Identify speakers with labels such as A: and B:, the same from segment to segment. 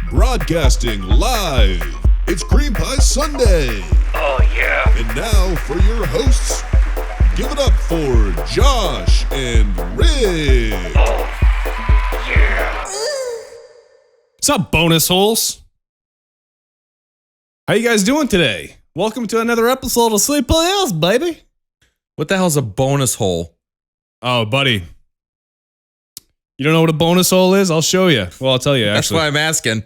A: Broadcasting live, it's Cream Pie Sunday.
B: Oh, yeah.
A: And now for your hosts, give it up for Josh and Rick.
B: Oh, yeah.
C: What's up, bonus holes? How you guys doing today? Welcome to another episode of Sleep Playhouse, baby.
D: What the hell's a bonus hole?
C: Oh, buddy. You don't know what a bonus hole is? I'll show you. Well, I'll tell you,
D: That's
C: actually.
D: why I'm asking.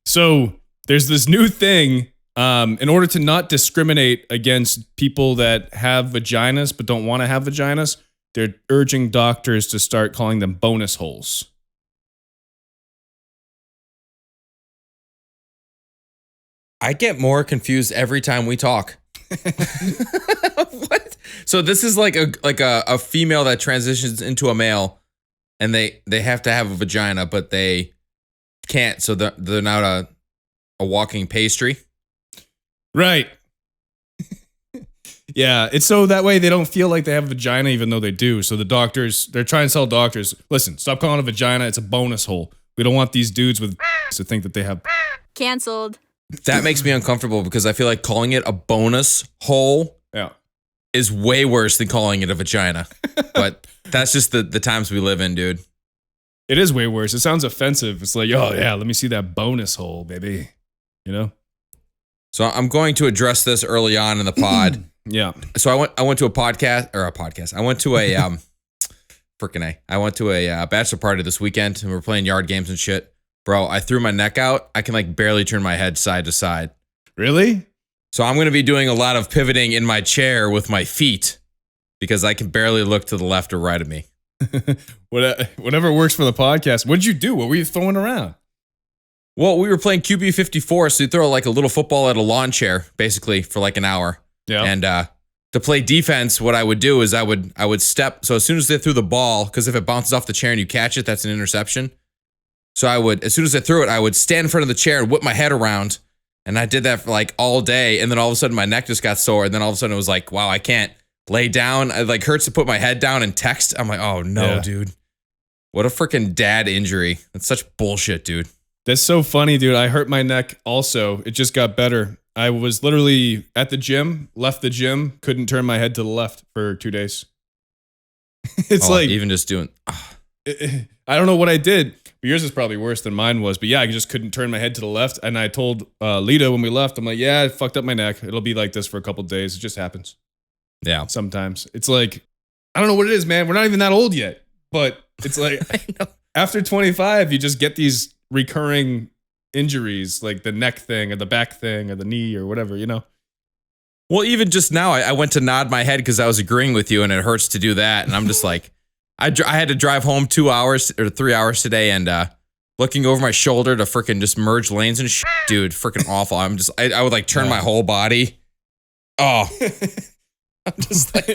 C: So, there's this new thing. In order to not discriminate against people that have vaginas but don't want to have vaginas, they're urging doctors to start calling them bonus holes.
D: I get more confused every time we talk. What? So this is like a female that transitions into a male, and they have to have a vagina, but they can't, so they're not a walking pastry.
C: Right. Yeah, it's so that way they don't feel like they have a vagina even though they do. So the doctors, they're trying to tell doctors, listen, stop calling it a vagina, it's a bonus hole. We don't want these dudes with to think that they have...
E: Canceled.
D: That makes me uncomfortable because I feel like calling it a bonus hole is way worse than calling it a vagina. But that's just the times we live in, dude.
C: It is way worse. It sounds offensive. It's like, oh yeah, let me see that bonus hole, baby. You know?
D: So I'm going to address this early on in the pod.
C: Yeah.
D: So I went to a podcast. I went to a I went to a bachelor party this weekend, and we were playing yard games and shit. Bro, I threw my neck out. I can like barely turn my head side to side.
C: Really?
D: So I'm going to be doing a lot of pivoting in my chair with my feet because I can barely look to the left or right of me.
C: Whatever works for the podcast. What'd you do? What were you throwing around?
D: Well, we were playing QB54, so you throw like a little football at a lawn chair, basically, for like an hour.
C: Yeah.
D: And to play defense, what I would do is I would step. So as soon as they threw the ball, because if it bounces off the chair and you catch it, that's an interception. So as soon as I threw it, I would stand in front of the chair and whip my head around. And I did that for like all day. And then all of a sudden my neck just got sore. And then all of a sudden it was like, wow, I can't lay down. It like hurts to put my head down and text. I'm like, oh no, dude. What a freaking dad injury. That's such bullshit, dude.
C: That's so funny, dude. I hurt my neck also. It just got better. I was literally at the gym, left the gym, couldn't turn my head to the left for 2 days. It's like...
D: Even just doing...
C: I don't know what I did. But yours is probably worse than mine was. But yeah, I just couldn't turn my head to the left. And I told Lita when we left, I'm like, yeah, I fucked up my neck. It'll be like this for a couple of days. It just happens.
D: Yeah.
C: Sometimes. It's like, I don't know what it is, man. We're not even that old yet. But it's like, after 25, you just get these recurring injuries, like the neck thing or the back thing or the knee or whatever, you know?
D: Well, even just now, I went to nod my head because I was agreeing with you and it hurts to do that. And I'm just like... I had to drive home 2 hours or 3 hours today, and looking over my shoulder to freaking just merge lanes and shit, dude, freaking awful. I would like turn my whole body. Oh, I'm just like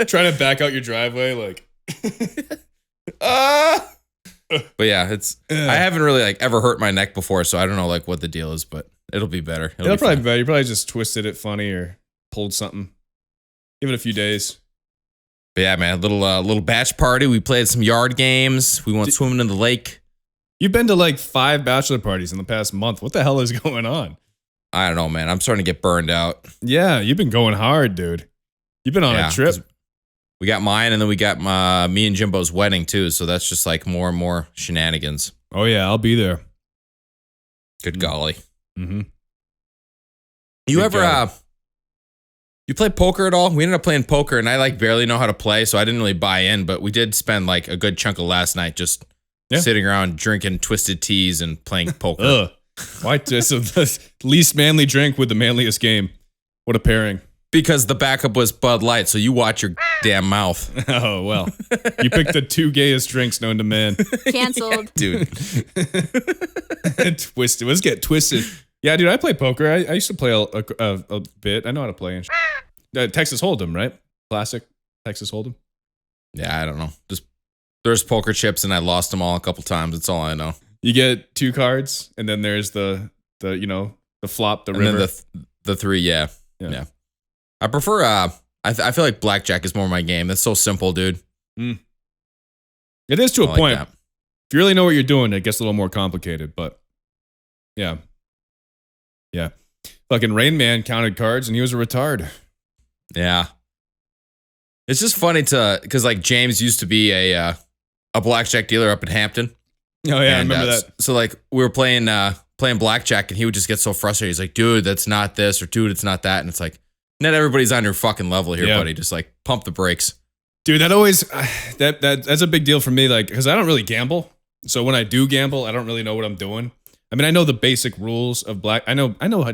C: trying to back out your driveway, like.
D: But yeah, I haven't really like ever hurt my neck before, so I don't know like what the deal is, but it'll be better.
C: It'll probably be better. You probably just twisted it funny or pulled something. Give it a few days.
D: But yeah, man, little batch party. We played some yard games. We went swimming in the lake.
C: You've been to like 5 bachelor parties in the past month. What the hell is going on?
D: I don't know, man. I'm starting to get burned out.
C: Yeah, you've been going hard, dude. You've been on a trip.
D: We got mine, and then we got me and Jimbo's wedding too. So that's just like more and more shenanigans.
C: Oh yeah, I'll be there.
D: Good golly.
C: Mm-hmm.
D: You ever you play poker at all? We ended up playing poker, and I like barely know how to play, so I didn't really buy in. But we did spend like a good chunk of last night just sitting around drinking twisted teas and playing poker.
C: Ugh. Why? So the least manly drink with the manliest game. What a pairing.
D: Because the backup was Bud Light, so you watch your damn mouth.
C: Oh, well. You picked the 2 gayest drinks known to man.
E: Canceled.
D: Dude.
C: Twisted. Let's get twisted. Yeah, dude, I play poker. I used to play a bit. I know how to play. Texas Hold'em, right? Classic Texas Hold'em.
D: Yeah, I don't know. Just there's poker chips, and I lost them all a couple times. That's all I know.
C: You get 2 cards, and then there's the flop, the river.
D: And then the 3, yeah. I prefer, I feel like blackjack is more my game. That's so simple, dude.
C: It is to a point. If you really know what you're doing, it gets a little more complicated. But yeah. Fucking Rain Man counted cards and he was a retard.
D: Yeah. It's just funny because like James used to be a blackjack dealer up in Hampton.
C: Oh yeah,
D: And,
C: I remember that.
D: So like we were playing blackjack and he would just get so frustrated. He's like, dude, that's not this, or dude, it's not that. And it's like, not everybody's on your fucking level here, buddy. Just like pump the brakes.
C: Dude, that always that's a big deal for me, like, because I don't really gamble. So when I do gamble, I don't really know what I'm doing. I mean, I know the basic rules of I know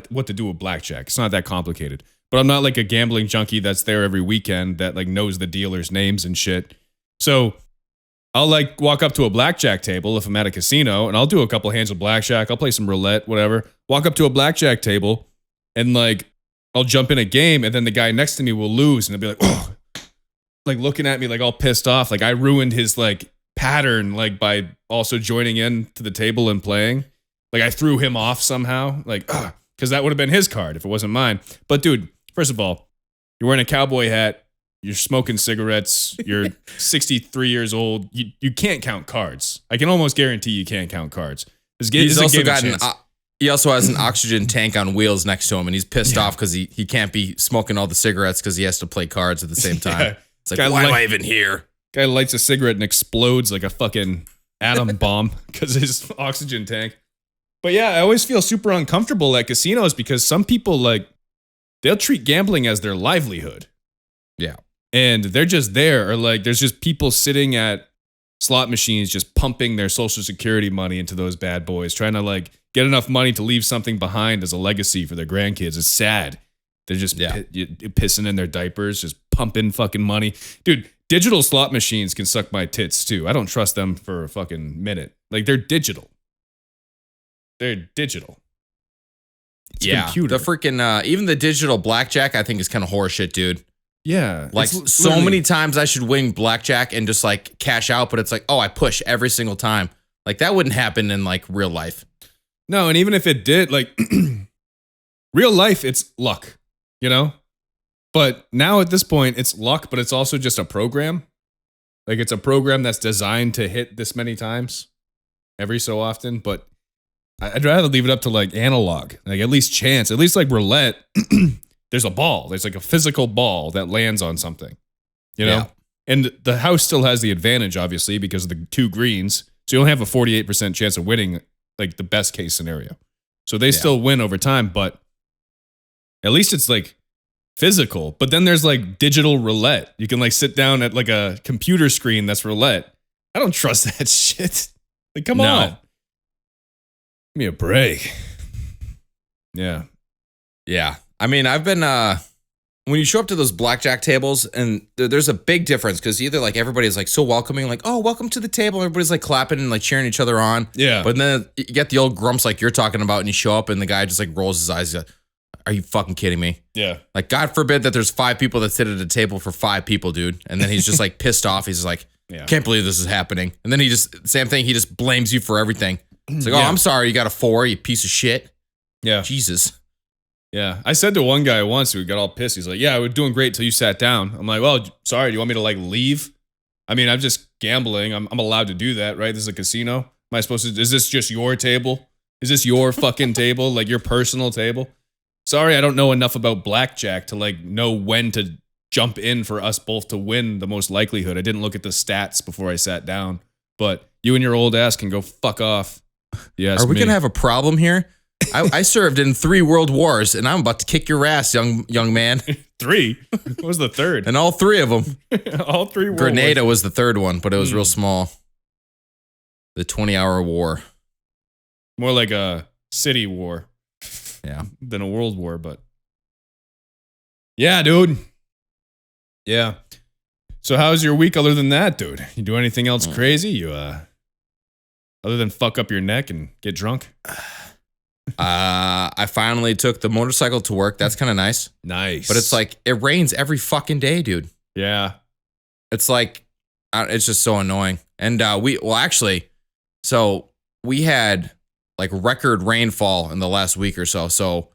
C: what to do with blackjack. It's not that complicated. But I'm not like a gambling junkie that's there every weekend that like knows the dealers' names and shit. So I'll like walk up to a blackjack table if I'm at a casino and I'll do a couple hands of blackjack. I'll play some roulette, whatever. Walk up to a blackjack table and like I'll jump in a game and then the guy next to me will lose and they'll be like, oh, like looking at me like all pissed off. Like I ruined his like pattern like by also joining in to the table and playing. Like I threw him off somehow. Like, because that would have been his card if it wasn't mine. But dude, first of all, you're wearing a cowboy hat. You're smoking cigarettes. You're 63 years old. You can't count cards. I can almost guarantee you can't count cards.
D: He also has an oxygen tank on wheels next to him, and he's pissed off because he can't be smoking all the cigarettes because he has to play cards at the same time.
C: Yeah.
D: It's like, why am I even here?
C: Guy lights a cigarette and explodes like a fucking atom bomb because his oxygen tank. But yeah, I always feel super uncomfortable at casinos because some people like they'll treat gambling as their livelihood.
D: Yeah.
C: And they're just there, or like there's just people sitting at slot machines just pumping their social security money into those bad boys, trying to like get enough money to leave something behind as a legacy for their grandkids. It's sad. They're just pissing in their diapers, just pumping fucking money. Dude, digital slot machines can suck my tits too. I don't trust them for a fucking minute. Like they're digital. They're digital. It's a computer.
D: The freaking even the digital blackjack I think is kind of horseshit, dude.
C: Yeah.
D: Like so many times I should win blackjack and just like cash out, but it's like, oh, I push every single time. Like that wouldn't happen in like real life.
C: No, and even if it did, like real life, it's luck, you know? But now at this point, it's luck, but it's also just a program. Like it's a program that's designed to hit this many times every so often, but I'd rather leave it up to like analog, like at least chance, at least like roulette. There's a ball. There's like a physical ball that lands on something, you know?
D: Yeah.
C: And the house still has the advantage, obviously, because of the two greens. So you only have a 48% chance of winning, like the best case scenario. So they still win over time, but at least it's like physical. But then there's like digital roulette. You can like sit down at like a computer screen that's roulette. I don't trust that shit. Like, come on. Give me a break. Yeah.
D: Yeah. I mean, I've been, when you show up to those blackjack tables, and there's a big difference because either like everybody's like so welcoming, like, oh, welcome to the table. Everybody's like clapping and like cheering each other on.
C: Yeah.
D: But then you get the old grumps like you're talking about, and you show up and the guy just like rolls his eyes. He's like, are you fucking kidding me?
C: Yeah.
D: Like, God forbid that there's 5 people that sit at a table for 5 people, dude. And then he's just like pissed off. He's just like, can't believe this is happening. And then he just blames you for everything. It's like, oh, I'm sorry, you got a 4, you piece of shit.
C: Yeah.
D: Jesus.
C: Yeah. I said to one guy once who got all pissed, he's like, yeah, we're doing great till you sat down. I'm like, well, sorry, do you want me to like leave? I mean, I'm just gambling. I'm allowed to do that, right? This is a casino. Am I supposed to, is this just your table? Is this your fucking table? Like your personal table? Sorry, I don't know enough about blackjack to like know when to jump in for us both to win the most likelihood. I didn't look at the stats before I sat down, but you and your old ass can go fuck off. Yes.
D: Are we gonna have a problem here? I served in 3 world wars, and I'm about to kick your ass, young man.
C: 3? What was the third?
D: And all 3 of them.
C: All 3 world
D: Grenada
C: wars.
D: was the third one, but it was real small. The 20-hour war.
C: More like a city war.
D: Yeah.
C: Than a world war, but yeah, dude. Yeah. So how's your week other than that, dude? You do anything else crazy? You other than fuck up your neck and get drunk?
D: I finally took the motorcycle to work. That's kind of nice.
C: Nice.
D: But it's like it rains every fucking day, dude.
C: Yeah.
D: It's like it's just so annoying. And we had like record rainfall in the last week or so. So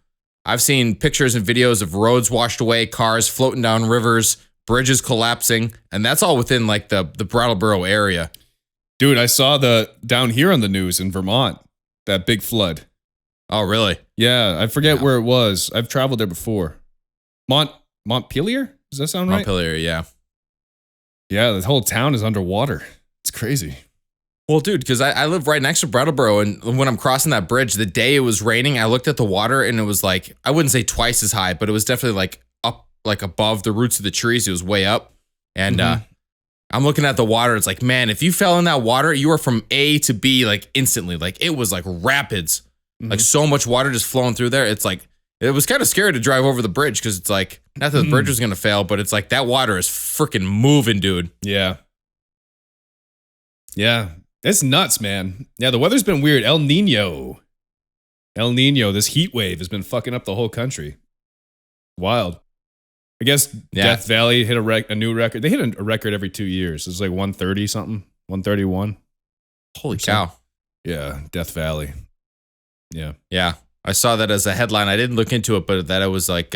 D: I've seen pictures and videos of roads washed away, cars floating down rivers, bridges collapsing, and that's all within like the Brattleboro area.
C: Dude, I saw down here on the news in Vermont, that big flood.
D: Oh, really?
C: Yeah, I forget where it was. I've traveled there before. Montpelier? Does that sound right?
D: Montpelier, yeah.
C: Yeah, the whole town is underwater. It's crazy.
D: Well, dude, because I live right next to Brattleboro, and when I'm crossing that bridge, the day it was raining, I looked at the water, and it was like, I wouldn't say twice as high, but it was definitely like up, like above the roots of the trees. It was way up. And I'm looking at the water. It's like, man, if you fell in that water, you were from A to B like instantly. Like it was like rapids, like so much water just flowing through there. It's like, it was kind of scary to drive over the bridge because it's like, not that the bridge was going to fail, but it's like that water is freaking moving, dude.
C: Yeah. Yeah. It's nuts, man. Yeah, the weather's been weird. El Nino, this heat wave has been fucking up the whole country. Wild. I guess Death Valley hit a new record. They hit a record every 2 years. It's like 130 something, 131.
D: Holy cow.
C: Yeah, Death Valley. Yeah.
D: Yeah. I saw that as a headline. I didn't look into it, but that it was like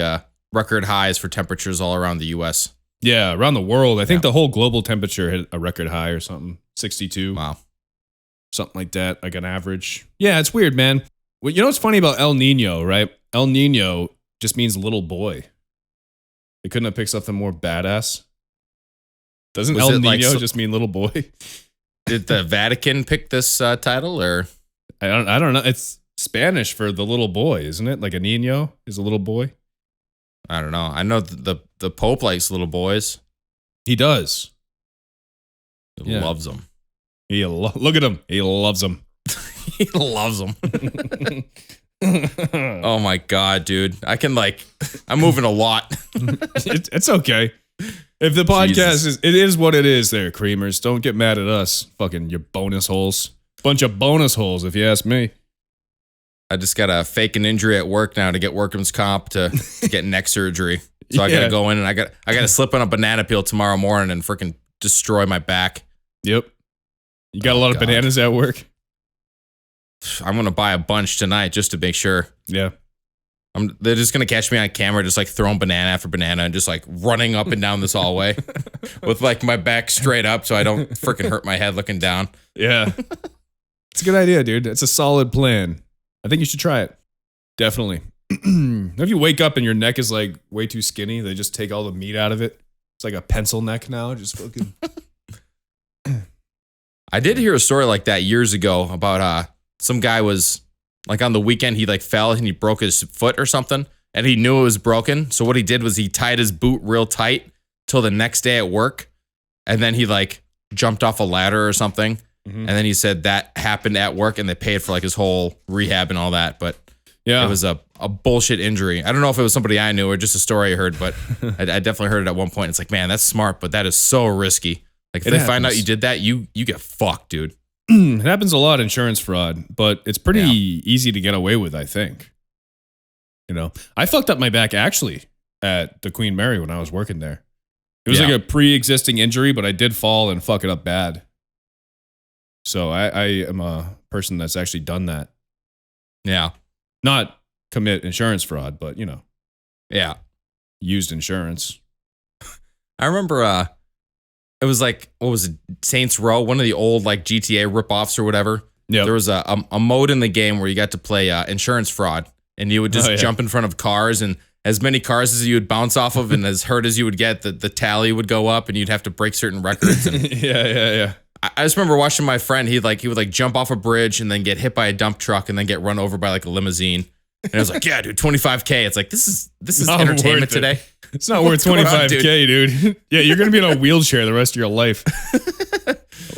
D: record highs for temperatures all around the U.S.
C: Yeah, around the world. I think the whole global temperature hit a record high or something. 62.
D: Wow.
C: Something like that, like an average. Yeah, it's weird, man. Well, you know what's funny about El Nino, right? El Nino just means little boy. They couldn't have picked something more badass. Doesn't
D: Was
C: El
D: it
C: Nino
D: like
C: just mean little boy?
D: Did the Vatican pick this title, or?
C: I don't know. It's Spanish for the little boy, isn't it? Like a niño is a little boy.
D: I don't know. I know the Pope likes little boys.
C: He does.
D: He loves them.
C: Look at him. He loves them.
D: He loves them. Oh my God, dude. I'm moving a lot.
C: It's okay. If the podcast it is what it is there, creamers. Don't get mad at us. Fucking your bonus holes. Bunch of bonus holes, if you ask me.
D: I just got to fake an injury at work now to get workman's comp to get neck surgery. So I got to go in and I got to slip on a banana peel tomorrow morning and freaking destroy my back.
C: Yep. You got a lot of bananas at work?
D: I'm going to buy a bunch tonight just to make sure.
C: Yeah.
D: They're just going to catch me on camera just like throwing banana after banana and just like running up and down this hallway with like my back straight up so I don't freaking hurt my head looking down.
C: Yeah. It's a good idea, dude. It's a solid plan. I think you should try it. Definitely. If you wake up and your neck is like way too skinny, they just take all the meat out of it. It's like a pencil neck now. Just fucking.
D: I did hear a story like that years ago about some guy was like on the weekend, he like fell and he broke his foot or something and he knew it was broken. So what he did was he tied his boot real tight till the next day at work. And then he like jumped off a ladder or something. And then he said that happened at work and they paid for like his whole rehab and all that. But yeah, it was a bullshit injury. I don't know if it was somebody I knew or just a story I heard, but I definitely heard it at one point. It's like, man, that's smart, but that is so risky. Like if they find out you did that, you get fucked, dude.
C: It happens a lot, insurance fraud, but it's pretty easy to get away with, I think. You know, I fucked up my back actually at the Queen Mary when I was working there. It was like a pre-existing injury, but I did fall and fuck it up bad. So I am a person that's actually done that.
D: Yeah.
C: Not commit insurance fraud, but, you know.
D: Yeah.
C: Used insurance.
D: I remember it was like, what was it? Saints Row, one of the old like GTA ripoffs or whatever. Yeah. There was a mode in the game where you got to play insurance fraud and you would just jump in front of cars and as many cars as you would bounce off of and as hurt as you would get, the tally would go up and you'd have to break certain records. And
C: yeah.
D: I just remember watching my friend, he would jump off a bridge and then get hit by a dump truck and then get run over by like a limousine. And I was like, yeah, dude, $25K. It's like, this is entertainment today.
C: It's not worth $25K, dude. Yeah, you're going to be in a wheelchair the rest of your life.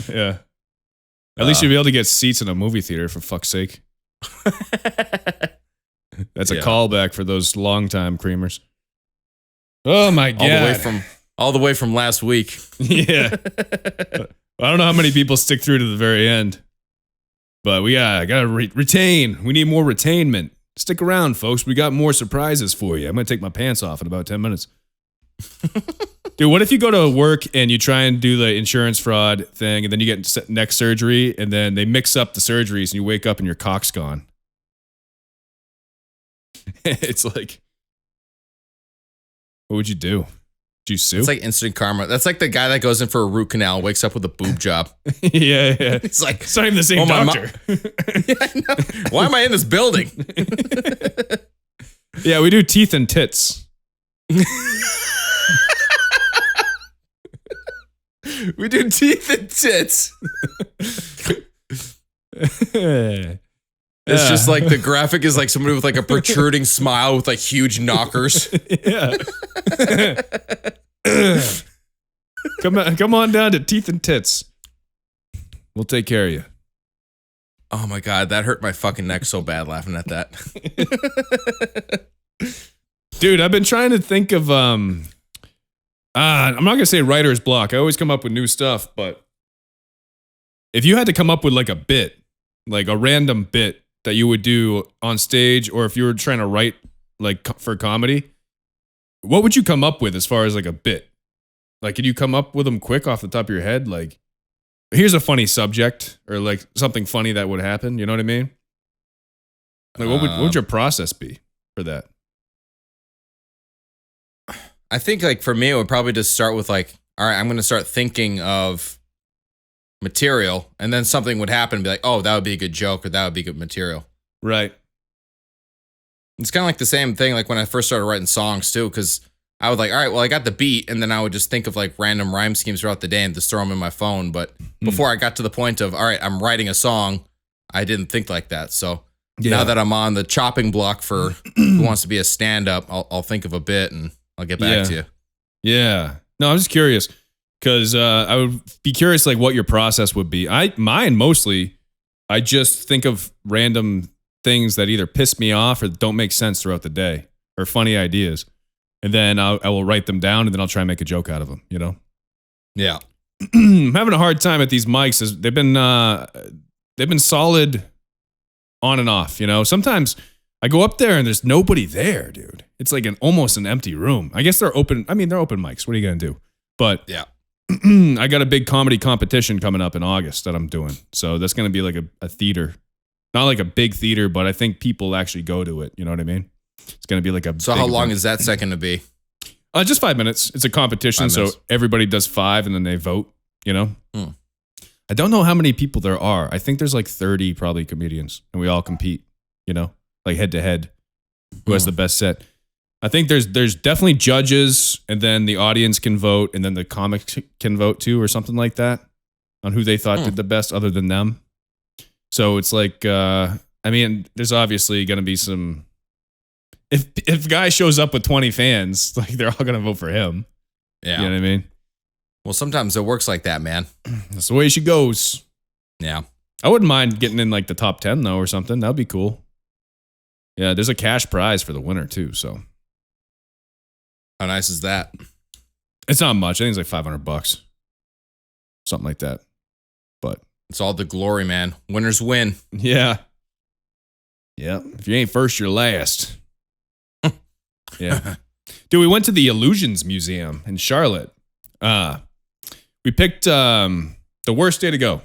C: Yeah. At least you'll be able to get seats in a movie theater, for fuck's sake. That's a callback for those longtime creamers. Oh my God.
D: All the way from last week.
C: Yeah. I don't know how many people stick through to the very end. But we gotta retain. We need more retainment. Stick around, folks. We got more surprises for you. I'm going to take my pants off in about 10 minutes. Dude, what if you go to work and you try and do the insurance fraud thing and then you get neck surgery and then they mix up the surgeries and you wake up and your cock's gone? It's like, what would you do? Do you sue?
D: It's like instant karma. That's like the guy that goes in for a root canal, wakes up with a boob job.
C: yeah.
D: It's like,
C: It's not even the same
D: oh, my
C: doctor.
D: yeah, I know. Why am I in this building?
C: Yeah, we do teeth and tits.
D: We do teeth and tits. It's just like the graphic is like somebody with like a protruding smile with like huge knockers.
C: Yeah. Come on down to teeth and tits. We'll take care of you.
D: Oh my God, that hurt my fucking neck so bad laughing at that.
C: Dude, I've been trying to think of I'm not gonna say writer's block. I always come up with new stuff, but if you had to come up with like a bit, like a random bit that you would do on stage, or if you were trying to write like for comedy, what would you come up with as far as like a bit? Like, could you come up with them quick off the top of your head? Like, here's a funny subject, or like something funny that would happen. You know what I mean? Like, what would your process be for that?
D: I think like for me, it would probably just start with like, all right, I'm going to start thinking of material, and then something would happen and be like, oh, that would be a good joke, or that would be good material.
C: Right.
D: It's kind of like the same thing like when I first started writing songs too, because I would like, all right, well, I got the beat, and then I would just think of like random rhyme schemes throughout the day and just throw them in my phone. But before I got to the point of, all right, I'm writing a song, I didn't think like that. So now that I'm on the chopping block for who wants to be a stand-up, I'll think of a bit and I'll get back to you.
C: Yeah. No, I'm just curious because I would be curious like what your process would be. Mine mostly, I just think of random things that either piss me off or don't make sense throughout the day, or funny ideas. And then I will write them down, and then I'll try and make a joke out of them, you know?
D: Yeah.
C: I'm having a hard time at these mics. They've been solid on and off, you know? Sometimes I go up there and there's nobody there, dude. It's like almost an empty room. I guess they're open. I mean, they're open mics. What are you going to do? But
D: yeah,
C: I got a big comedy competition coming up in August that I'm doing. So that's going to be like a theater. Not like a big theater, but I think people actually go to it. You know what I mean? It's going to be like a.
D: So how long is that second to be?
C: Just 5 minutes. It's a competition, so everybody does 5 and then they vote, you know? I don't know how many people there are. I think there's like 30 probably comedians, and we all compete, you know? Like head to head. Who has the best set? I think there's definitely judges, and then the audience can vote, and then the comics can vote too, or something like that, on who they thought did the best other than them. So it's like, I mean, there's obviously going to be some. If a guy shows up with 20 fans, like they're all going to vote for him.
D: Yeah.
C: You know what I mean?
D: Well, sometimes it works like that, man.
C: That's the way she goes.
D: Yeah.
C: I wouldn't mind getting in like the top 10 though, or something. That'd be cool. Yeah, there's a cash prize for the winner too, so.
D: How nice is that?
C: It's not much. I think it's like $500. Something like that. But
D: it's all the glory, man. Winners win.
C: Yeah. Yeah. If you ain't first, you're last. Yeah. Dude, we went to the Illusions Museum in Charlotte. We picked the worst day to go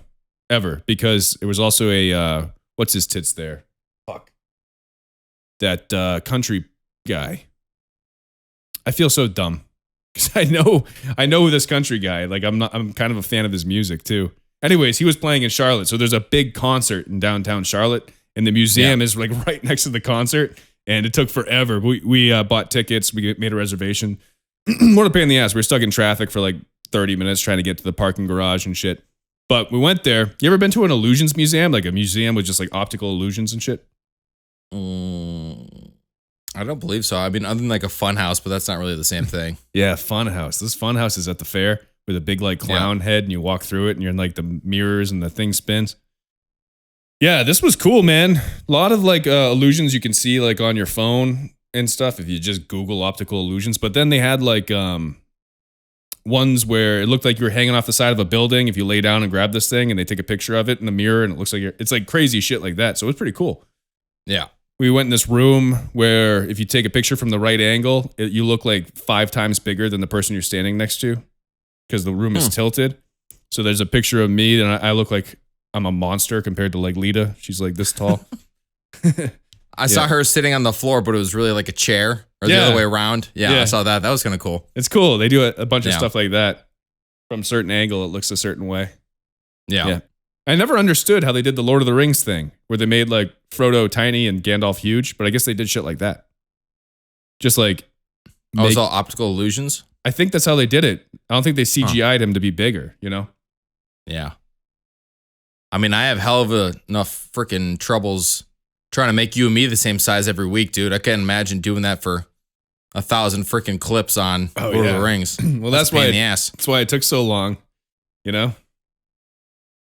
C: ever because it was also a what's his tits there? Fuck. That country guy. I feel so dumb. Cuz I know this country guy. Like I'm kind of a fan of his music too. Anyways, he was playing in Charlotte. So there's a big concert in downtown Charlotte, and the museum is like right next to the concert. And it took forever. We bought tickets. We made a reservation. What a pain in the ass. We were stuck in traffic for like 30 minutes trying to get to the parking garage and shit. But we went there. You ever been to an illusions museum? Like a museum with just like optical illusions and shit?
D: I don't believe so. I mean, other than like a fun house, but that's not really the same thing.
C: Yeah, fun house. This fun house is at the fair with a big like clown head, and you walk through it and you're in like the mirrors and the thing spins. Yeah, this was cool, man. A lot of like illusions you can see like on your phone and stuff if you just Google optical illusions. But then they had like ones where it looked like you were hanging off the side of a building if you lay down and grab this thing, and they take a picture of it in the mirror, and it looks like it's like crazy shit like that. So it was pretty cool.
D: Yeah.
C: We went in this room where if you take a picture from the right angle, you look like 5 times bigger than the person you're standing next to because the room is tilted. So there's a picture of me, and I look like I'm a monster compared to like Lita. She's like this tall.
D: I saw her sitting on the floor, but it was really like a chair or the other way around. Yeah, I saw that. That was kind of cool.
C: It's cool. They do a bunch of stuff like that. From a certain angle, it looks a certain way.
D: Yeah.
C: I never understood how they did the Lord of the Rings thing, where they made like Frodo tiny and Gandalf huge, but I guess they did shit like that. Just like...
D: It was all optical illusions?
C: I think that's how they did it. I don't think they CGI'd him to be bigger, you know?
D: Yeah. I mean, I have hell of enough freaking troubles trying to make you and me the same size every week, dude. I can't imagine doing that for 1,000 freaking clips on Lord of the Rings.
C: Well, that's why
D: ass.
C: That's why it took so long, you know?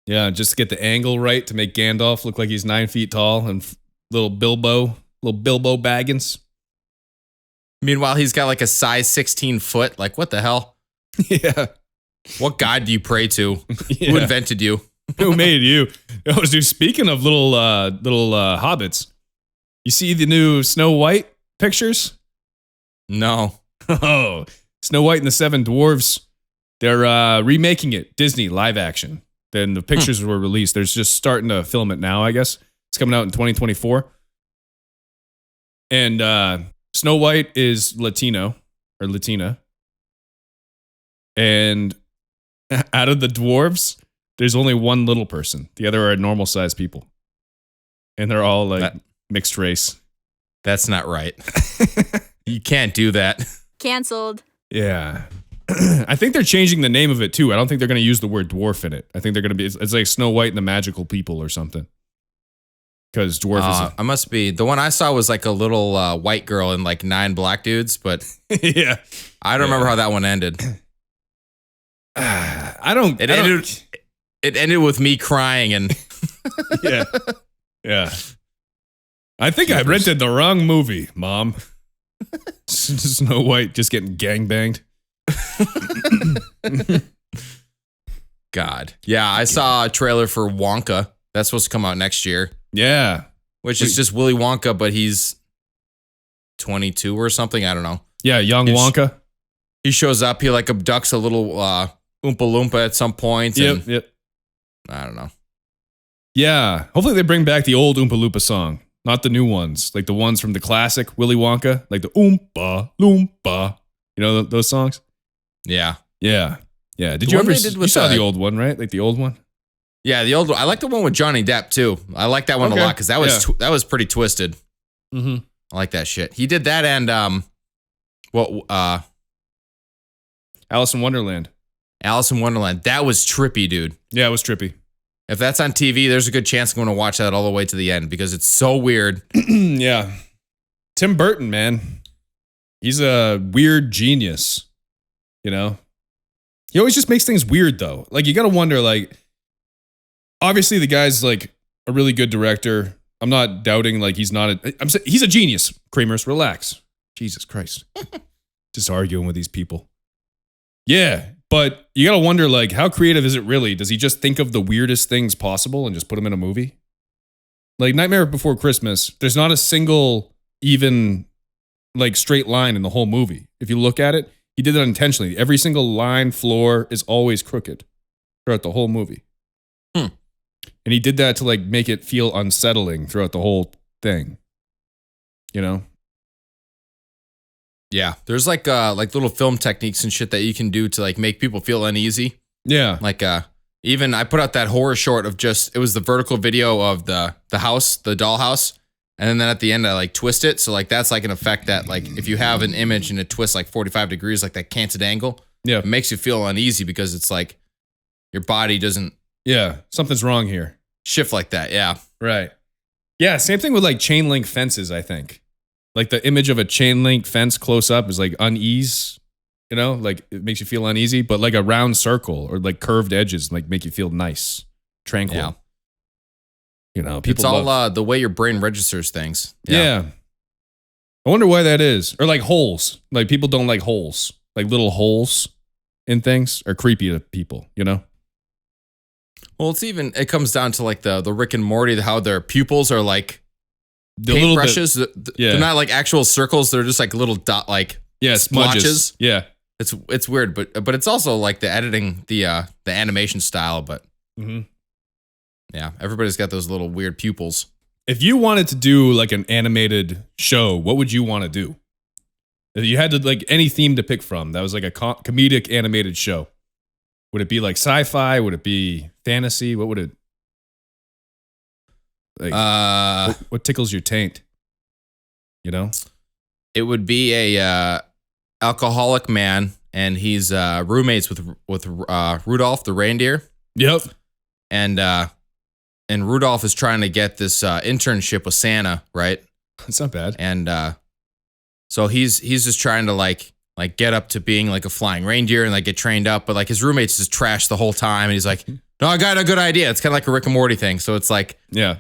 C: Yeah, just to get the angle right to make Gandalf look like he's 9 feet tall and little Bilbo Baggins.
D: Meanwhile, he's got like a size 16 foot. Like, what the hell?
C: Yeah.
D: What god do you pray to? Who invented you?
C: Who made you? Oh, dude, speaking of little hobbits, you see the new Snow White pictures?
D: No.
C: Oh, Snow White and the Seven Dwarves. They're remaking it, Disney live action. Then the pictures were released. They're just starting to film it now, I guess. It's coming out in 2024. And Snow White is Latino or Latina. And out of the dwarves, there's only one little person. The other are normal sized people. And they're all like mixed race.
D: That's not right. You can't do that.
E: Canceled.
C: Yeah. I think they're changing the name of it too. I don't think they're going to use the word dwarf in it. I think they're going to be, it's like Snow White and the Magical People or something. Because dwarf is.
D: I must be. The one I saw was like a little white girl and like 9 black dudes, but
C: yeah.
D: I don't remember how that one ended. It ended with me crying and.
C: Yeah. Yeah. I think I rented the wrong movie, Mom. Snow White just getting gangbanged.
D: God. Yeah, I saw a trailer for Wonka. That's supposed to come out next year.
C: Yeah.
D: Which is just Willy Wonka, but he's 22 or something. I don't know.
C: Yeah, young Wonka.
D: He shows up. He like abducts a little Oompa Loompa at some point.
C: Yep.
D: I don't know.
C: Yeah. Hopefully they bring back the old Oompa Loompa song. Not the new ones. Like the ones from the classic Willy Wonka. Like the Oompa Loompa. You know those songs?
D: Yeah.
C: Yeah. Yeah. Did you ever you saw the old one, right? Like the old one?
D: Yeah, the old one. I like the one with Johnny Depp too. I like that one a lot because that was pretty twisted.
C: Mm-hmm.
D: I like that shit. He did that and
C: Alice in Wonderland.
D: Alice in Wonderland. That was trippy, dude.
C: Yeah, it was trippy.
D: If that's on TV, there's a good chance I'm going to watch that all the way to the end because it's so weird.
C: Yeah. Tim Burton, man. He's a weird genius. You know? He always just makes things weird though. Like you got to wonder like obviously the guy's like a really good director. I'm not doubting like he's a genius. Creamers, relax. Jesus Christ. Just arguing with these people. Yeah, but you got to wonder like how creative is it really? Does he just think of the weirdest things possible and just put them in a movie? Like Nightmare Before Christmas, there's not a single even like straight line in the whole movie. If you look at it, he did that intentionally. Every single line, floor is always crooked throughout the whole movie. And he did that to like make it feel unsettling throughout the whole thing. You know?
D: Yeah, there's like little film techniques and shit that you can do to like make people feel uneasy.
C: Yeah.
D: Like even I put out that horror short of just it was the vertical video of the house, the dollhouse, and then at the end I like twist it. So like that's like an effect that like if you have an image and it twists like 45 degrees, like that canted angle, it makes you feel uneasy because it's like your body doesn't.
C: Yeah, something's wrong here.
D: Shift like that, yeah.
C: Right. Yeah, same thing with like chain link fences, I think. Like the image of a chain link fence close up is like unease, you know, like it makes you feel uneasy, but like a round circle or like curved edges like make you feel nice, tranquil.
D: Yeah.
C: You know, people
D: it's all the way your brain registers things.
C: Yeah. I wonder why that is. Or like holes. Like people don't like holes. Like little holes in things are creepy to people, you know?
D: Well, it comes down to like the Rick and Morty, how their pupils are like
C: the
D: paintbrushes. They're not like actual circles. They're just like little dot, like
C: smudges. Yeah.
D: It's weird, but it's also like the editing, the animation style, but yeah, everybody's got those little weird pupils.
C: If you wanted to do like an animated show, what would you want to do? If you had to like any theme to pick from, that was like a comedic animated show. Would it be like sci-fi? Would it be fantasy? What would it like? What tickles your taint? You know?
D: It would be a alcoholic man, and he's roommates with Rudolph the reindeer.
C: Yep.
D: And Rudolph is trying to get this internship with Santa, right?
C: That's not bad.
D: And so he's just trying to like get up to being like a flying reindeer and like get trained up, but like his roommates just trash the whole time, and he's like, "No, I got a good idea." It's kind of like a Rick and Morty thing. So it's like,
C: yeah,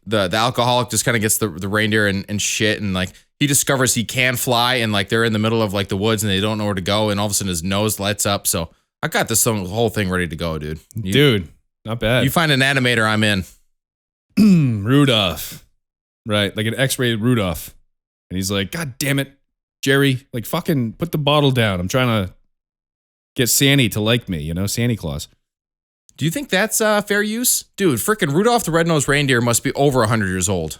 D: the alcoholic just kind of gets the reindeer and shit, and like he discovers he can fly, and like they're in the middle of like the woods and they don't know where to go, and all of a sudden his nose lights up. So I got this whole thing ready to go, dude.
C: Dude, not bad.
D: You find an animator, I'm in.
C: Rudolph, right? Like an X-rated Rudolph, and he's like, "God damn it, Jerry! Like fucking put the bottle down. I'm trying to get Santy to like me. You know, Santa Claus."
D: Do you think that's fair use? Dude, freaking Rudolph the Red-Nosed Reindeer must be over 100 years old.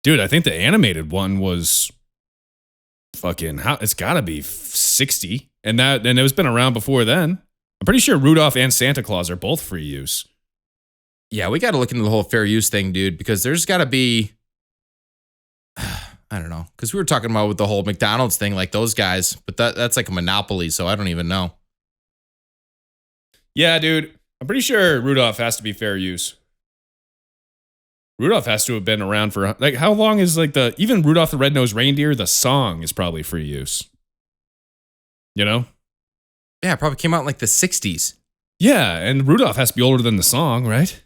C: Dude, I think the animated one was fucking, it's gotta be 60. And it was been around before then. I'm pretty sure Rudolph and Santa Claus are both free use.
D: Yeah, we got to look into the whole fair use thing, dude, because there's got to be, I don't know, because we were talking about with the whole McDonald's thing, like those guys, but that's like a monopoly, so I don't even know.
C: Yeah, dude. I'm pretty sure Rudolph has to be fair use. Rudolph has to have been around for, like, how long is, like, even Rudolph the Red-Nosed Reindeer, the song is probably free use. You know?
D: Yeah, it probably came out in, like, the 60s.
C: Yeah, and Rudolph has to be older than the song, right?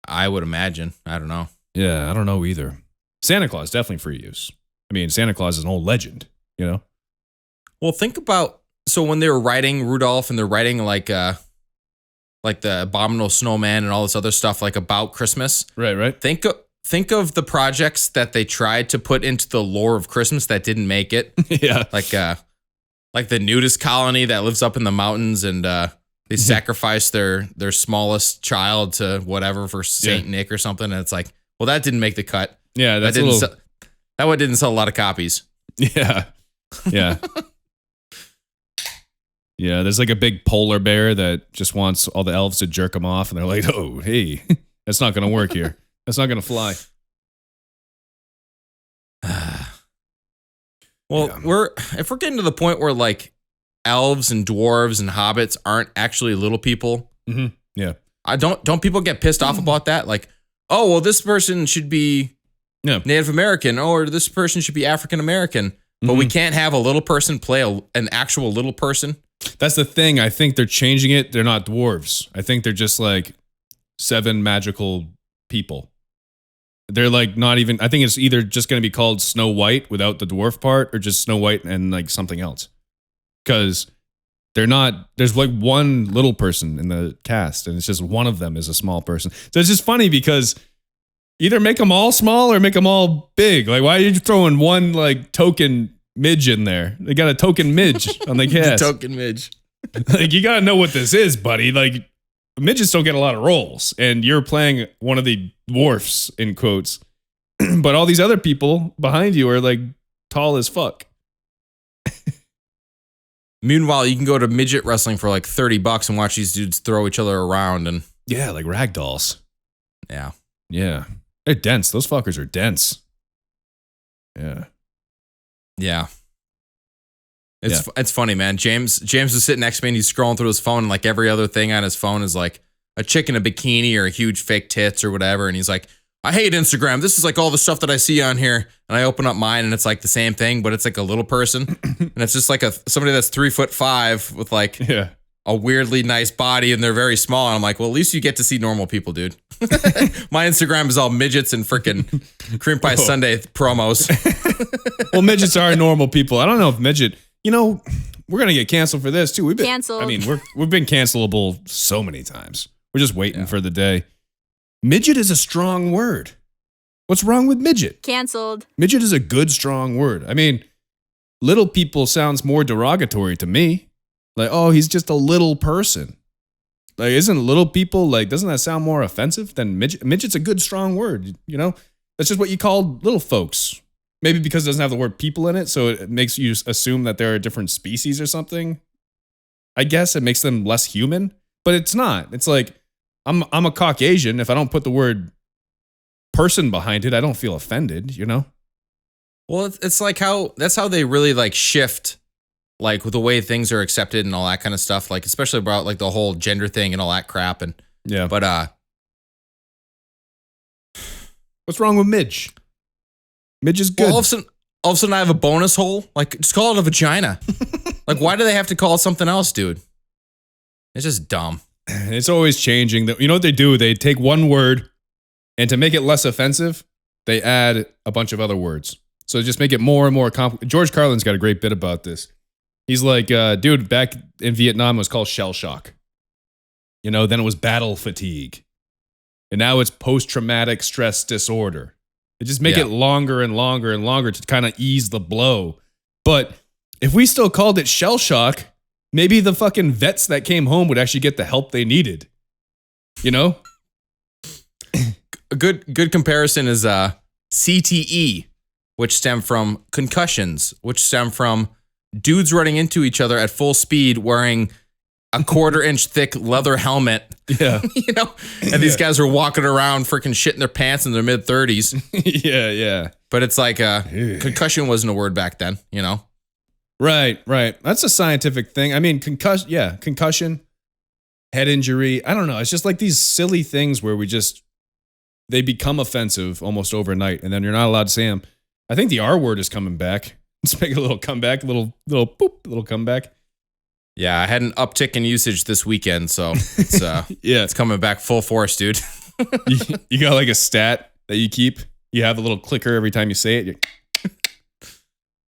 D: I would imagine. I don't know.
C: Yeah, I don't know either. Santa Claus, definitely free use. I mean, Santa Claus is an old legend, you know?
D: Well, think about, so when they were writing Rudolph and they're writing, like the Abominable Snowman and all this other stuff like about Christmas.
C: Right.
D: Think of the projects that they tried to put into the lore of Christmas that didn't make it.
C: Yeah.
D: Like the nudist colony that lives up in the mountains, and they sacrifice their smallest child to whatever for Saint Nick or something. And it's like, well, that didn't make the cut.
C: Yeah,
D: that one didn't sell a lot of copies.
C: Yeah. Yeah. Yeah, there's like a big polar bear that just wants all the elves to jerk him off, and they're like, "Oh, hey, that's not going to work here. That's not going to fly."
D: Well, if we're getting to the point where like elves and dwarves and hobbits aren't actually little people.
C: Mm-hmm. Yeah,
D: don't people get pissed off about that? Like, oh, well, this person should be Native American, or this person should be African American, but we can't have a little person play an actual little person.
C: That's the thing. I think they're changing it. They're not dwarves. I think they're just like 7 magical people. They're like not even, I think it's either just going to be called Snow White without the dwarf part, or just Snow White and like something else. Because they're not, there's like one little person in the cast, and it's just one of them is a small person. So it's just funny because either make them all small or make them all big. Like, why are you throwing one like token midge in there? They got a token midge on the cast.
D: Token midge.
C: Like, you got to know what this is, buddy. Like, midgets don't get a lot of roles, and you're playing one of the dwarfs in quotes. But all these other people behind you are like tall as fuck.
D: Meanwhile, you can go to midget wrestling for like $30 and watch these dudes throw each other around, and
C: Yeah, like rag dolls.
D: yeah.
C: Yeah. They're dense. Those fuckers are dense. Yeah.
D: Yeah. It's funny, man. James was sitting next to me and he's scrolling through his phone, and like every other thing on his phone is like a chick in a bikini or a huge fake tits or whatever. And he's like, I hate Instagram. This is like all the stuff that I see on here. And I open up mine and it's like the same thing, but it's like a little person. And it's just like somebody that's 3'5" with like a weirdly nice body, and they're very small. And I'm like, well, at least you get to see normal people, dude. My Instagram is all midgets and freaking cream pie sundae promos.
C: Well, midgets are normal people. I don't know if midget, you know, we're going to get canceled for this too. We've been
E: Canceled.
C: I mean, we've been cancelable so many times. We're just waiting for the day. Midget is a strong word. What's wrong with midget?
E: Canceled.
C: Midget is a good, strong word. I mean, little people sounds more derogatory to me. Like, oh, he's just a little person. Like, isn't little people, like, doesn't that sound more offensive than midget? Midget's a good, strong word, you know? That's just what you call little folks. Maybe because it doesn't have the word people in it, so it makes you assume that they're a different species or something. I guess it makes them less human, but it's not. It's like, I'm a Caucasian. If I don't put the word person behind it, I don't feel offended, you know?
D: Well, it's like that's how they really like shift like the way things are accepted and all that kind of stuff. Like, especially about like the whole gender thing and all that crap. And
C: Yeah.
D: but
C: What's wrong with Midge? Midge is good.
D: well, all of a sudden I have a bonus hole. Like, just call it a vagina. Like, why do they have to call it something else, dude? It's just dumb.
C: It's always changing. You know what they do? They take one word, and to make it less offensive, they add a bunch of other words. So just make it more and more complicated. George Carlin's got a great bit about this. He's like, dude, back in Vietnam, it was called shell shock. You know, then it was battle fatigue. And now it's post-traumatic stress disorder. They just make it longer and longer and longer to kind of ease the blow. But if we still called it shell shock, maybe the fucking vets that came home would actually get the help they needed. You know?
D: A good comparison is CTE, which stem from concussions, which stem from dudes running into each other at full speed wearing a 1/4-inch thick leather helmet.
C: Yeah.
D: You know? And these guys are walking around freaking shitting their pants in their mid-30s.
C: Yeah.
D: But it's like concussion wasn't a word back then, you know?
C: Right. That's a scientific thing. I mean, concussion, head injury. I don't know. It's just like these silly things where they become offensive almost overnight, and then you're not allowed to say them. I think the R word is coming back. Let's make a little comeback, little comeback.
D: Yeah, I had an uptick in usage this weekend, so it's it's coming back full force, dude.
C: You got like a stat that you keep. You have a little clicker every time you say it.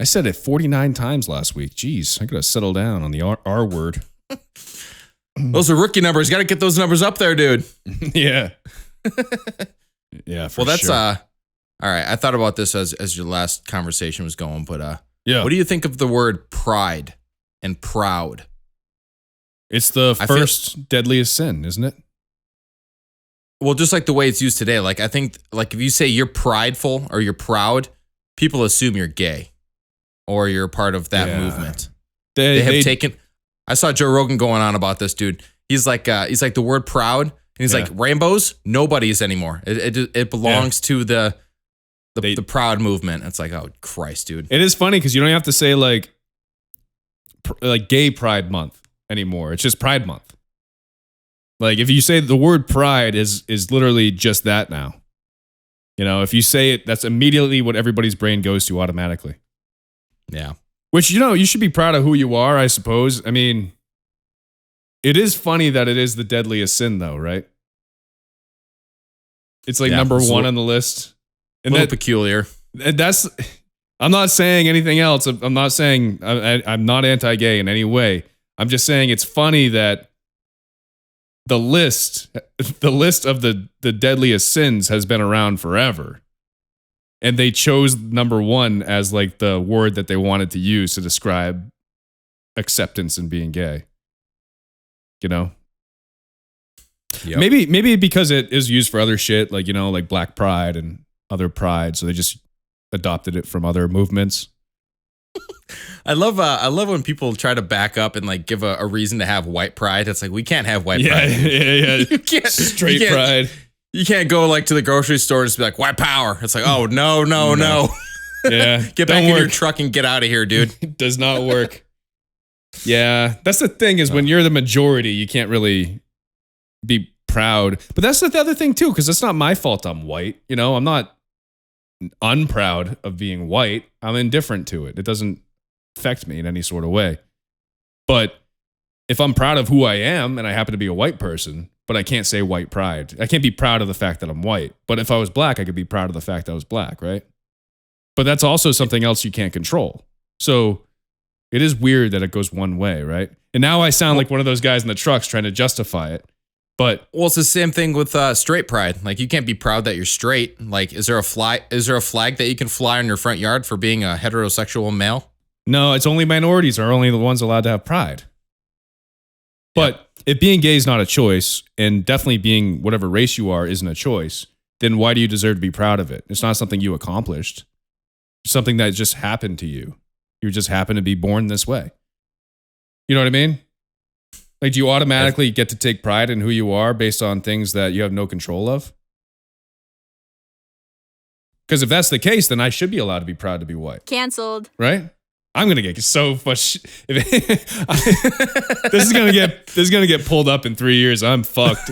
C: I said it 49 times last week. Jeez, I gotta settle down on the R word.
D: Those are rookie numbers. Got to get those numbers up there, dude.
C: Yeah. Yeah.
D: Well, that's all right. I thought about this as your last conversation was going, but
C: yeah.
D: What do you think of the word pride and proud?
C: It's the first deadliest sin, isn't it?
D: Well, just like the way it's used today. Like, I think, like, if you say you're prideful or you're proud, people assume you're gay or you're part of that movement. They have taken. I saw Joe Rogan going on about this, dude. He's like the word proud. And he's like, rainbows, nobody's anymore. It belongs to the proud movement. It's like, oh Christ, dude.
C: It is funny because you don't have to say like gay pride month anymore. It's just pride month. Like if you say the word pride is literally just that now. You know, if you say it, that's immediately what everybody's brain goes to automatically.
D: Yeah.
C: Which, you know, you should be proud of who you are, I suppose. I mean, it is funny that it is the deadliest sin, though, right? It's like number one on the list.
D: And a little peculiar.
C: And that's, I'm not saying anything else. I'm not saying, I'm not anti-gay in any way. I'm just saying it's funny that the list of the deadliest sins has been around forever. And they chose number one as like the word that they wanted to use to describe acceptance and being gay. You know? Yep. Maybe because it is used for other shit, like, you know, like Black Pride and other pride, so they just adopted it from other movements.
D: I love when people try to back up and like give a reason to have white pride. It's like, we can't have white pride.
C: Yeah.
D: You can't
C: straight pride.
D: You can't go like to the grocery store and just be like, white power. It's like, oh no.
C: Yeah.
D: Get back in your truck and get out of here, dude.
C: It does not work. Yeah. That's the thing is when you're the majority, you can't really be proud. But that's the other thing too, because it's not my fault I'm white. You know, I'm not unproud of being white. I'm indifferent to it. It doesn't affect me in any sort of way. But if I'm proud of who I am and I happen to be a white person, but I can't say white pride. I can't be proud of the fact that I'm white. But if I was black, I could be proud of the fact that I was black, right? But that's also something else you can't control. So it is weird that it goes one way, right? And now I sound like one of those guys in the trucks trying to justify it. But
D: well, it's the same thing with straight pride. Like, you can't be proud that you're straight. Like, is there a flag that you can fly in your front yard for being a heterosexual male?
C: No, it's only minorities are only the ones allowed to have pride. But if being gay is not a choice, and definitely being whatever race you are isn't a choice, then why do you deserve to be proud of it? It's not something you accomplished. It's something that just happened to you. You just happen to be born this way. You know what I mean? Like, do you automatically get to take pride in who you are based on things that you have no control of? Because if that's the case, then I should be allowed to be proud to be white.
E: Canceled.
C: Right? I'm gonna get so much. This is gonna get pulled up in 3 years. I'm fucked.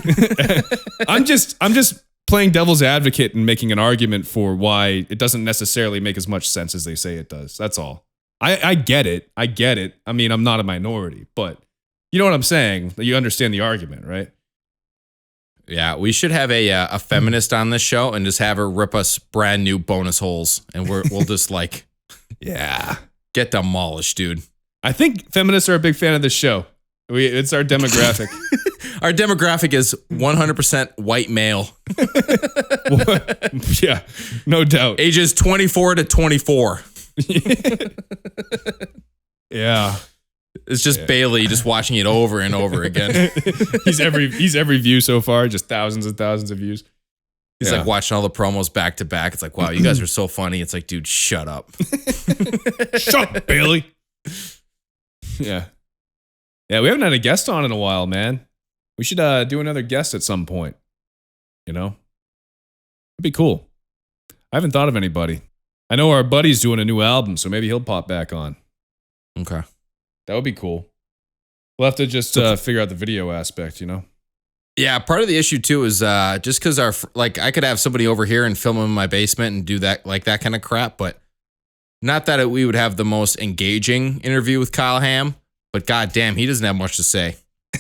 C: I'm just playing devil's advocate and making an argument for why it doesn't necessarily make as much sense as they say it does. That's all. I get it. I get it. I mean, I'm not a minority, but you know what I'm saying? You understand the argument, right?
D: Yeah, we should have a feminist on this show and just have her rip us brand new bonus holes, and we'll just like,
C: yeah,
D: get demolished, dude.
C: I think feminists are a big fan of this show. It's our demographic.
D: Our demographic is 100% white male.
C: Yeah, no doubt.
D: Ages 24 to 24.
C: Yeah.
D: It's just Bailey just watching it over and over again.
C: he's every view so far, just thousands and thousands of views.
D: He's like watching all the promos back to back. It's like, wow, you guys are so funny. It's like, dude, shut up.
C: Shut up, Bailey. Yeah. Yeah, we haven't had a guest on in a while, man. We should do another guest at some point. You know? It'd be cool. I haven't thought of anybody. I know our buddy's doing a new album, so maybe he'll pop back on.
D: Okay.
C: That would be cool. We'll have to just figure out the video aspect, you know?
D: Yeah, part of the issue too is just because I could have somebody over here and film in my basement and do that kind of crap, but not that we would have the most engaging interview with Kyle Ham, but goddamn, he doesn't have much to say.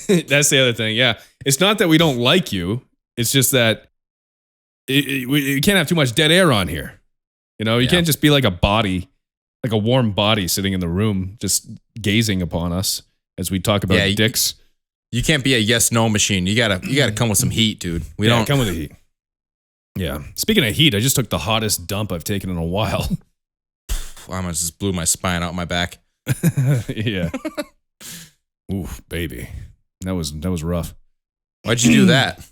C: That's the other thing. Yeah, it's not that we don't like you. It's just that we can't have too much dead air on here. You know, you can't just be like a body, like a warm body sitting in the room, just gazing upon us as we talk about dicks.
D: You can't be a yes/no machine. You gotta come with some heat, dude. We don't
C: come with the heat. Yeah. Speaking of heat, I just took the hottest dump I've taken in a while.
D: I almost just blew my spine out my back.
C: Yeah. Ooh, baby, that was rough.
D: Why'd you do that?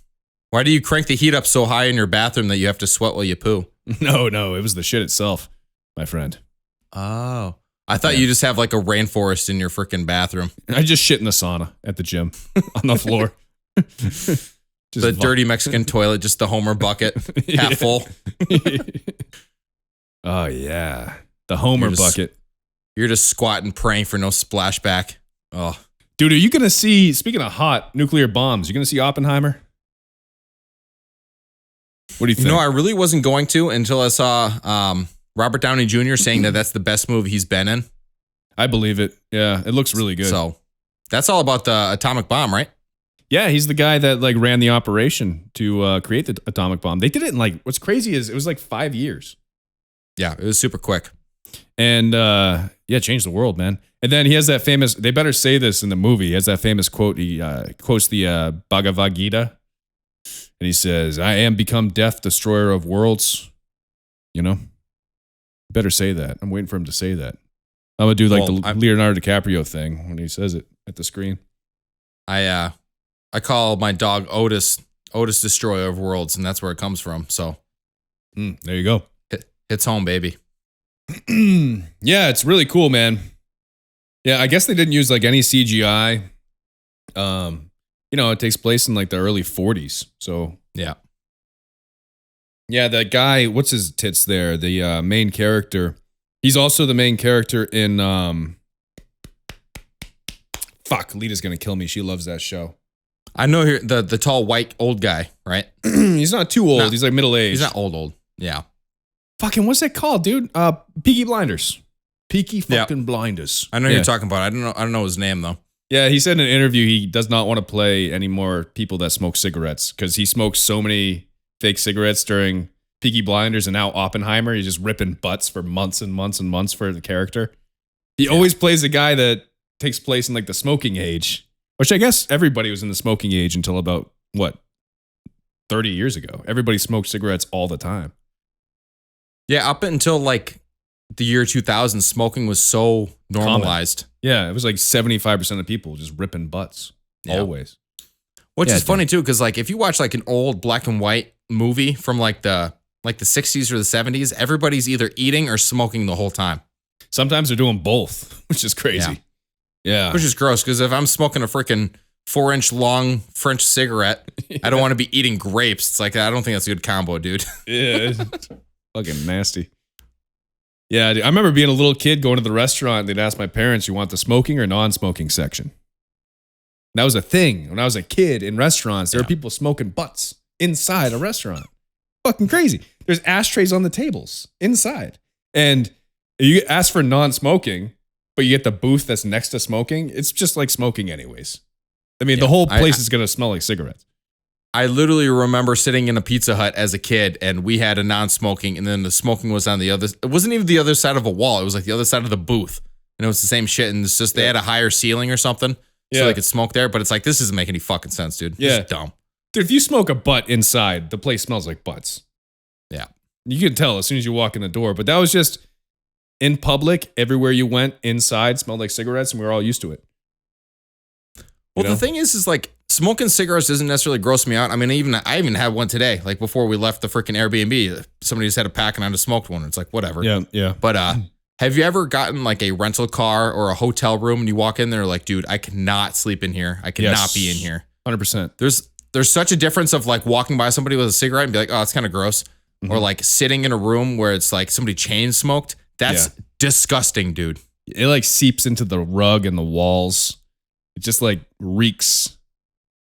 D: Why do you crank the heat up so high in your bathroom that you have to sweat while you poo?
C: No, it was the shit itself, my friend.
D: Oh. I thought you just have like a rainforest in your freaking bathroom.
C: I just shit in the sauna at the gym on the floor.
D: The dirty Mexican toilet, just the Homer bucket, half full.
C: Oh, yeah. The Homer bucket.
D: You're just squatting, praying for no splashback. Oh.
C: Dude, are you going to see, speaking of hot nuclear bombs, you going to see Oppenheimer? What do you think?
D: No, I really wasn't going to until I saw Robert Downey Jr. saying that that's the best movie he's been in.
C: I believe it. Yeah, it looks really good.
D: So that's all about the atomic bomb, right?
C: Yeah, he's the guy that like ran the operation to create the atomic bomb. They did it in like, what's crazy is it was like 5 years.
D: Yeah, it was super quick.
C: And changed the world, man. And then he has that famous, they better say this in the movie, he has that famous quote, he quotes the Bhagavad Gita. And he says, I am become death, destroyer of worlds. You know? Better say that. I'm waiting for him to say that. I'm going to do like the Leonardo DiCaprio thing when he says it at the screen.
D: I call my dog Otis Destroyer of Worlds, and that's where it comes from. So
C: there you go.
D: Hits home, baby.
C: Yeah, it's really cool, man. Yeah, I guess they didn't use like any CGI. It takes place in like the early 40s. So
D: yeah.
C: Yeah, that guy, what's his tits there? The main character. He's also the main character in Lita's gonna kill me. She loves that show.
D: I know the tall white old guy, right?
C: He's not too old. He's like middle-aged.
D: He's not old. Yeah.
C: Fucking what's that called, dude? Peaky Blinders. Peaky fucking Blinders.
D: I know who you're talking about. I don't know his name though.
C: Yeah, he said in an interview he does not want to play any more people that smoke cigarettes because he smoked so many fake cigarettes during Peaky Blinders, and now Oppenheimer, he's just ripping butts for months and months and months for the character. He always plays a guy that takes place in like the smoking age, which I guess everybody was in the smoking age until about, 30 years ago. Everybody smoked cigarettes all the time.
D: Yeah, up until like the year 2000, smoking was so normalized.
C: Yeah, it was like 75% of people just ripping butts. Always.
D: Which is funny too, because like if you watch like an old black and white movie from like the 60s or the 70s, everybody's either eating or smoking the whole time.
C: Sometimes they're doing both, which is crazy. Yeah.
D: Which is gross, because if I'm smoking a freaking 4-inch long French cigarette, I don't want to be eating grapes. It's like, I don't think that's a good combo, dude.
C: Yeah. It's fucking nasty. Yeah, dude, I remember being a little kid going to the restaurant. They'd ask my parents, you want the smoking or non-smoking section? That was a thing. When I was a kid in restaurants, there were people smoking butts inside a restaurant. Fucking crazy. There's ashtrays on the tables inside. And you ask for non-smoking, but you get the booth that's next to smoking. It's just like smoking anyways. I mean, the whole place is going to smell like cigarettes.
D: I literally remember sitting in a Pizza Hut as a kid, and we had a non-smoking, and then the smoking was on the other. It wasn't even the other side of a wall. It was like the other side of the booth. And it was the same shit. And it's just they had a higher ceiling or something. So they could smoke there. But it's like, this doesn't make any fucking sense, dude.
C: Yeah.
D: It's dumb.
C: Dude, if you smoke a butt inside, the place smells like butts.
D: Yeah.
C: You can tell as soon as you walk in the door. But that was just in public, everywhere you went inside smelled like cigarettes, and we were all used to it.
D: Well, the thing is like smoking cigarettes doesn't necessarily gross me out. I mean, I even had one today. Like before we left the freaking Airbnb, somebody just had a pack and I just smoked one. It's like, whatever.
C: Yeah.
D: But have you ever gotten like a rental car or a hotel room and you walk in there like, dude, I cannot sleep in here. I cannot be in here.
C: 100%.
D: There's such a difference of like walking by somebody with a cigarette and be like, oh, it's kind of gross. Or like sitting in a room where it's like somebody chain smoked. That's disgusting, dude.
C: It like seeps into the rug and the walls. It just like reeks,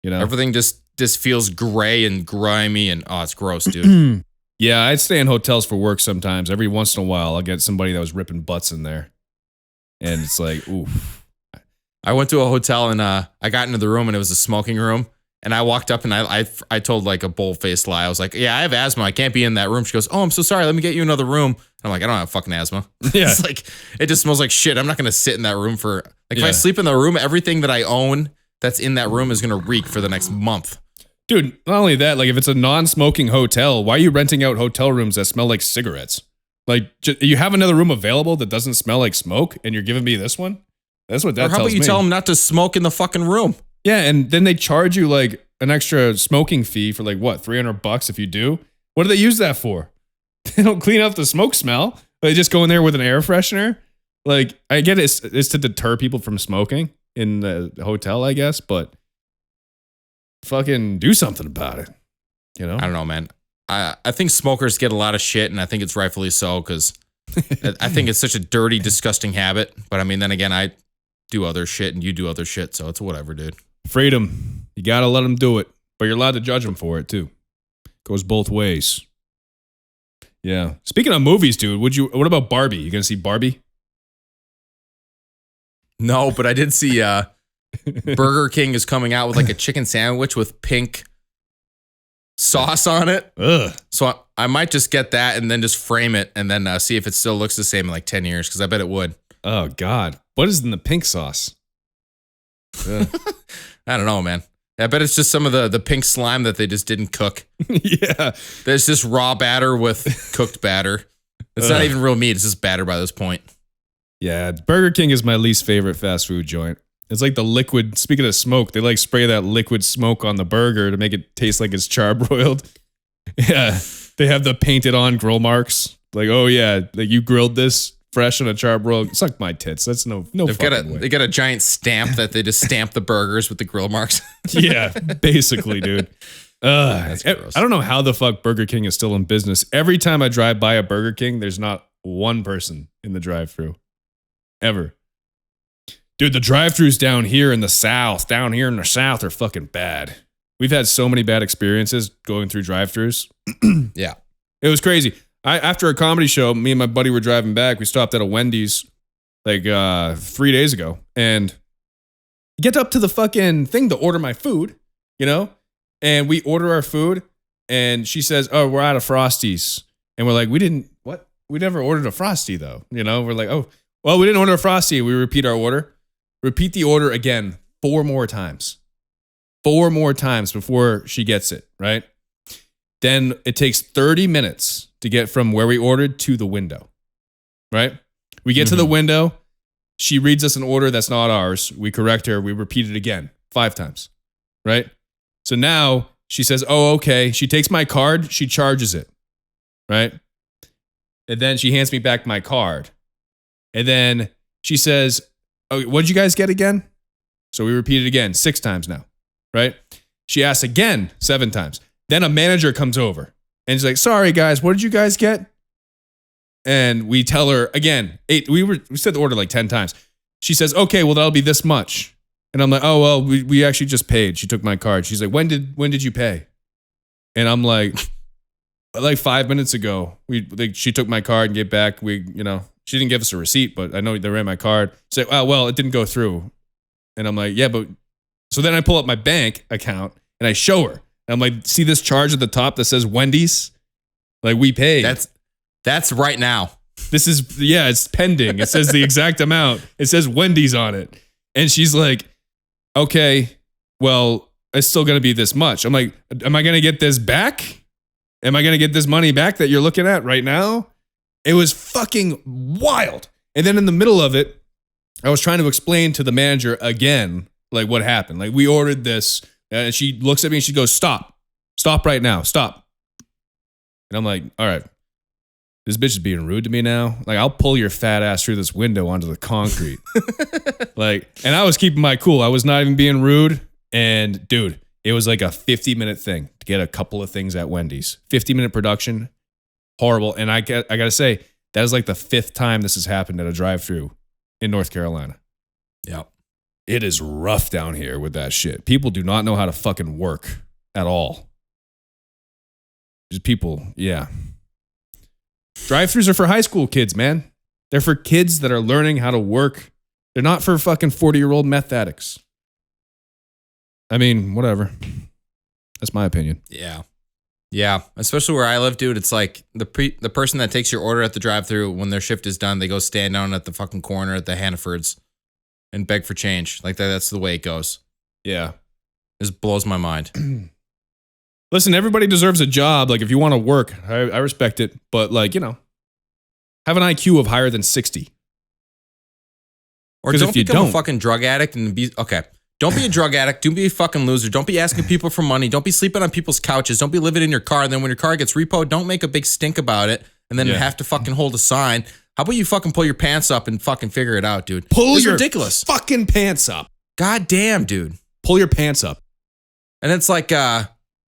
C: you know?
D: Everything just feels gray and grimy and it's gross, dude.
C: Yeah, I'd stay in hotels for work sometimes. Every once in a while, I'll get somebody that was ripping butts in there. And it's like, oof.
D: I went to a hotel and I got into the room and it was a smoking room. And I walked up and I told like a bold-faced lie. I was like, yeah, I have asthma. I can't be in that room. She goes, oh, I'm so sorry. Let me get you another room. I'm like, I don't have fucking asthma.
C: Yeah.
D: It's like, it just smells like shit. I'm not going to sit in that room for, like, if I sleep in the room, everything that I own that's in that room is going to reek for the next month.
C: Dude, not only that, like if it's a non-smoking hotel, why are you renting out hotel rooms that smell like cigarettes? Like, you have another room available that doesn't smell like smoke and you're giving me this one? That's what that tells me.
D: Or how about you tell them not to smoke in the fucking room?
C: Yeah, and then they charge you like an extra smoking fee for like what, $300 if you do? What do they use that for? They don't clean up the smoke smell. They just go in there with an air freshener. Like, I get it's to deter people from smoking in the hotel, I guess, but fucking do something about it. You know?
D: I don't know, man. I think smokers get a lot of shit, and I think it's rightfully so, because I think it's such a dirty, disgusting habit. But I mean, then again, I do other shit and you do other shit, so it's whatever, dude.
C: Freedom. You gotta let them do it, but you're allowed to judge them for it too. Goes both ways. Yeah. Speaking of movies, dude, what about Barbie? You gonna see Barbie?
D: No, but I did see Burger King is coming out with like a chicken sandwich with pink sauce on it.
C: Ugh.
D: So I might just get that and then just frame it and then see if it still looks the same in like 10 years, because I bet it would.
C: Oh, God. What is in the pink sauce?
D: I don't know, man. I bet it's just some of the pink slime that they just didn't cook.
C: Yeah.
D: There's just raw batter with cooked batter. It's not even real meat. It's just batter by this point.
C: Yeah. Burger King is my least favorite fast food joint. It's like the liquid, speaking of smoke, they like spray that liquid smoke on the burger to make it taste like it's charbroiled. Yeah. They have the painted on grill marks. Like, oh yeah, like you grilled this fresh on a charbroiled. Suck my tits. That's no fucking way.
D: They got a giant stamp that they just stamp the burgers with the grill marks.
C: Yeah, basically, dude.
D: That's gross.
C: I don't know how the fuck Burger King is still in business. Every time I drive by a Burger King, there's not one person in the drive-thru. Ever. Dude, the drive-thrus down here in the South are fucking bad. We've had so many bad experiences going through drive-thrus.
D: Yeah.
C: It was crazy. After a comedy show, me and my buddy were driving back. We stopped at a Wendy's like 3 days ago. And get up to the fucking thing to order my food, you know? And we order our food. And she says, oh, we're out of Frosties. And we're like, we never ordered a Frosty, though. You know? We're like, oh, well, we didn't order a Frosty. We repeat our order. Repeat the order again 4 more times. 4 more times before she gets it, right? Then it takes 30 minutes to get from where we ordered to the window, right? We get to the window. She reads us an order that's not ours. We correct her. We repeat it again 5 times, right? So now she says, oh, okay. She takes my card. She charges it. Right? And then she hands me back my card. And then she says, oh, what did you guys get again? So we repeat it again 6 times now. Right? She asks again 7 times. Then a manager comes over. And she's like, sorry, guys. What did you guys get? And we tell her again, 8. We said the order like 10 times. She says, okay, well, that'll be this much. And I'm like, oh, well, we actually just paid. She took my card. She's like, when did you pay? And I'm like 5 minutes ago. She took my card and gave back. She didn't give us a receipt, but I know they ran my card. She's like, oh, well, it didn't go through. And I'm like, yeah, but. So then I pull up my bank account and I show her. And I'm like, see this charge at the top that says Wendy's? Like, we paid.
D: That's right now.
C: This is, it's pending. It says the exact amount. It says Wendy's on it. And she's like, okay, well, it's still going to be this much. I'm like, am I going to get this back? Am I going to get this money back that you're looking at right now? It was fucking wild. And then in the middle of it, I was trying to explain to the manager again, like what happened. Like we ordered this and she looks at me and she goes, stop right now. Stop. And I'm like, all right. This bitch is being rude to me now. Like, I'll pull your fat ass through this window onto the concrete. And I was keeping my cool. I was not even being rude. And dude, it was like a 50-minute thing to get a couple of things at Wendy's. 50-minute production, horrible. And I gotta say, that is like the 5th time this has happened at a drive-thru in North Carolina.
D: Yep.
C: It is rough down here with that shit. People do not know how to fucking work at all. Just people, yeah. Drive-thrus are for high school kids, man. They're for kids that are learning how to work. They're not for fucking 40-year-old meth addicts. I mean, whatever. That's my opinion.
D: Yeah. Yeah. Especially where I live, dude. It's like the person that takes your order at the drive-thru, when their shift is done, they go stand down at the fucking corner at the Hannafords and beg for change. Like that's the way it goes.
C: Yeah.
D: This blows my mind.
C: Listen, everybody deserves a job. Like, if you want to work, I respect it. But, like, have an IQ of higher than 60.
D: Or don't become a fucking drug addict and be, okay. Don't be a drug addict. Don't be a fucking loser. Don't be asking people for money. Don't be sleeping on people's couches. Don't be living in your car. And then when your car gets repoed, don't make a big stink about it. And then have to fucking hold a sign. How about you fucking pull your pants up and fucking figure it out, dude?
C: It's
D: ridiculous.
C: Fucking pants up.
D: God damn, dude.
C: Pull your pants up.
D: And it's like,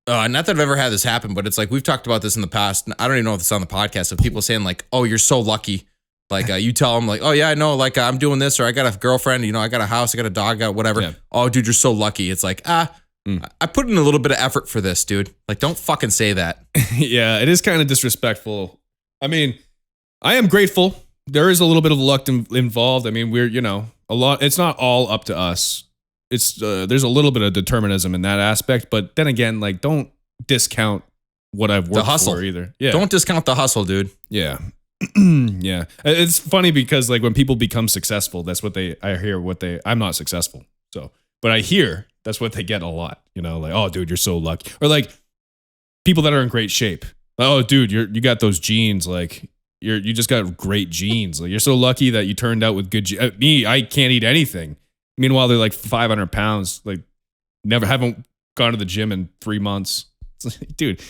D: not that I've ever had this happen, but it's like we've talked about this in the past. I don't even know if it's on the podcast of people saying like, "Oh, you're so lucky." Like you tell them like, "Oh yeah, I know. Like I'm doing this, or I got a girlfriend. I got a house, I got a dog, I got whatever." Yeah. Oh, dude, you're so lucky. It's like I put in a little bit of effort for this, dude. Like, don't fucking say that.
C: Yeah, it is kind of disrespectful. I mean, I am grateful. There is a little bit of luck involved. I mean, we're a lot. It's not all up to us. It's there's a little bit of determinism in that aspect, but then again, like, don't discount what I've worked for either. Yeah,
D: don't discount the hustle, dude.
C: Yeah, yeah. It's funny because like when people become successful, that's what I hear. I'm not successful, but I hear that's what they get a lot. Like, oh, dude, you're so lucky, or like people that are in great shape. Oh, dude, you got those genes. Like you just got great genes. Like you're so lucky that you turned out with good. Me, I can't eat anything. Meanwhile, they're like 500 pounds. Like, haven't gone to the gym in 3 months. It's like, dude,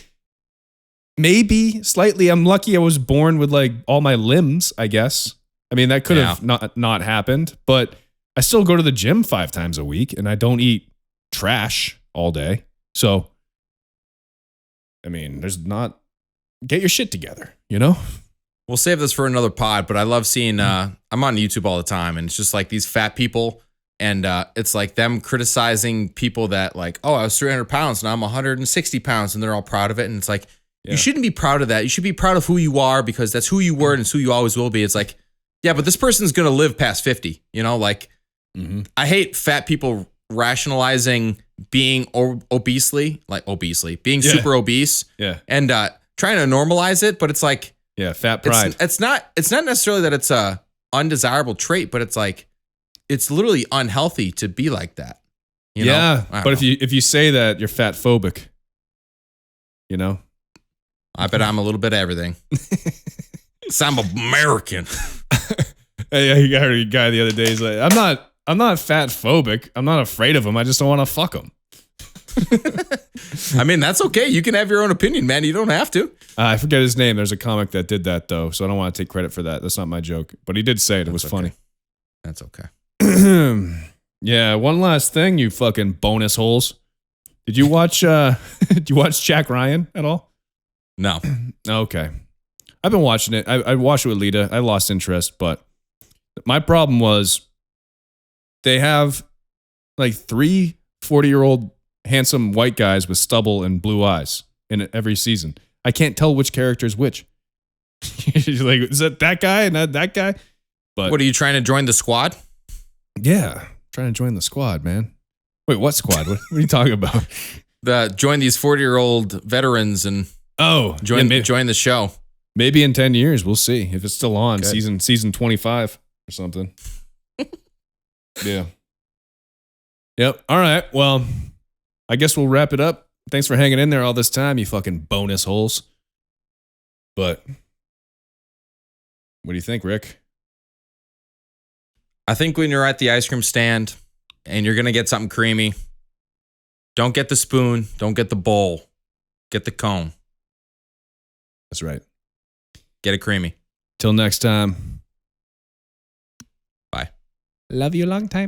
C: maybe slightly. I'm lucky I was born with like all my limbs, I guess. I mean, that could have not happened, but I still go to the gym 5 times a week and I don't eat trash all day. So, I mean, get your shit together,
D: We'll save this for another pod, but I love seeing, I'm on YouTube all the time and it's just like these fat people. And it's like them criticizing people that like, oh, I was 300 pounds, now I'm 160 pounds, and they're all proud of it. And it's like, you shouldn't be proud of that. You should be proud of who you are because that's who you were and it's who you always will be. It's like, yeah, but this person's going to live past 50, like I hate fat people rationalizing being being super obese and trying to normalize it. But it's like,
C: fat pride.
D: It's not necessarily that it's a undesirable trait, but it's like, it's literally unhealthy to be like that.
C: But if you say that, you're fatphobic.
D: I bet I'm a little bit of everything. 'Cause I'm American.
C: I heard a guy the other day. He's like, I'm not fatphobic. I'm not afraid of him. I just don't want to fuck him.
D: I mean, that's okay. You can have your own opinion, man. You don't have to.
C: I forget his name. There's a comic that did that, though, so I don't want to take credit for that. That's not my joke. But he did say it. It was funny.
D: That's okay.
C: Yeah, one last thing, you fucking bonus holes. Did you watch did you watch Jack Ryan at all?
D: No.
C: Okay. I've been watching it. I watched it with Lita. I lost interest, but my problem was they have like 3 40-year-old handsome white guys with stubble and blue eyes in every season. I can't tell which character is which. You're like, is that guy and that guy? But
D: What, are you trying to join the squad?
C: yeah, trying to join the squad, man. Wait, what squad? What are you talking about?
D: Join these 40-year-old veterans and
C: Oh,
D: join
C: yeah,
D: join the show.
C: maybe in 10 years we'll see if it's still on.
D: Good.
C: Season 25 or something. Yeah. Yep. All right. Well, I guess we'll wrap it up. Thanks for hanging in there all this time, you fucking bonus holes. But what do you think, Rick?
D: I think when you're at the ice cream stand and you're going to get something creamy, don't get the spoon, don't get the bowl, get the cone.
C: That's right.
D: Get it creamy.
C: Till next time.
D: Bye.
C: Love you long time.